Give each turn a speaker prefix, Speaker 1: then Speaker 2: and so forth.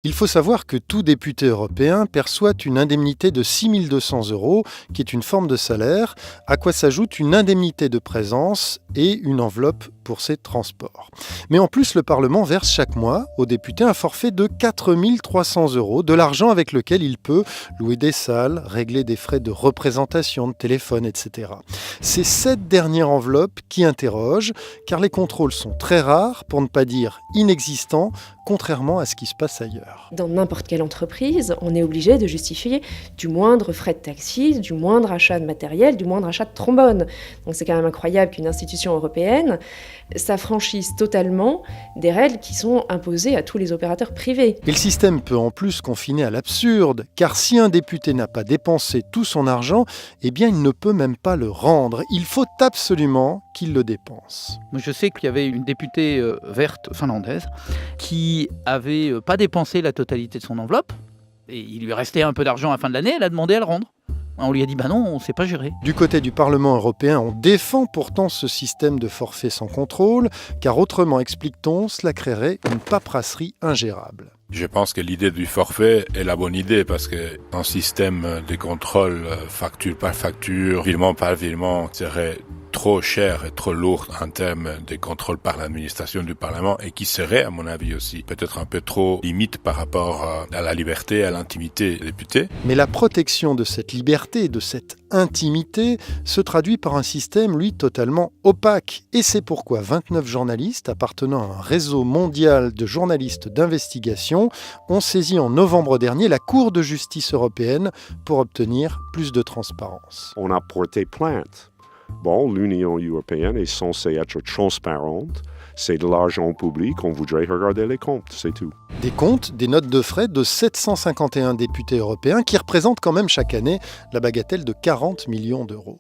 Speaker 1: Il faut savoir que tout député européen perçoit une indemnité de 6 200 €, qui est une forme de salaire, à quoi s'ajoute une indemnité de présence et une enveloppe pour ses transports. Mais en plus, le Parlement verse chaque mois aux députés un forfait de 4 300 €, de l'argent avec lequel il peut louer des salles, régler des frais de représentation, de téléphone, etc. C'est cette dernière enveloppe qui interroge, car les contrôles sont très rares, pour ne pas dire inexistants, contrairement à ce qui se passe ailleurs.
Speaker 2: Dans n'importe quelle entreprise, on est obligé de justifier du moindre frais de taxi, du moindre achat de matériel, du moindre achat de trombone. Donc c'est quand même incroyable qu'une institution européenne s'affranchisse totalement des règles qui sont imposées à tous les opérateurs privés.
Speaker 1: Et le système peut en plus confiner à l'absurde, car si un député n'a pas dépensé tout son argent, eh bien il ne peut même pas le rendre. Il faut absolument qu'il le dépense.
Speaker 3: Je sais qu'il y avait une députée verte finlandaise qui avait pas dépensé la totalité de son enveloppe, et il lui restait un peu d'argent à la fin de l'année, elle a demandé à le rendre. On lui a dit non, on ne sait pas gérer.
Speaker 1: Du côté du Parlement européen, on défend pourtant ce système de forfait sans contrôle, car autrement, explique-t-on, cela créerait une paperasserie ingérable.
Speaker 4: Je pense que l'idée du forfait est la bonne idée parce qu'un système de contrôle facture par facture, virement par virement serait trop cher et trop lourd en termes de contrôle par l'administration du Parlement et qui serait, à mon avis aussi, peut-être un peu trop limite par rapport à la liberté, à l'intimité des députés.
Speaker 1: Mais la protection de cette liberté, de cette intimité, se traduit par un système, lui, totalement opaque. Et c'est pourquoi 29 journalistes appartenant à un réseau mondial de journalistes d'investigation ont saisi en novembre dernier la Cour de justice européenne pour obtenir plus de transparence.
Speaker 5: On a porté plainte. Bon, l'Union européenne est censée être transparente. C'est de l'argent public, on voudrait regarder les comptes, c'est tout.
Speaker 1: Des comptes, des notes de frais de 751 députés européens qui représentent quand même chaque année la bagatelle de 40 millions d'euros.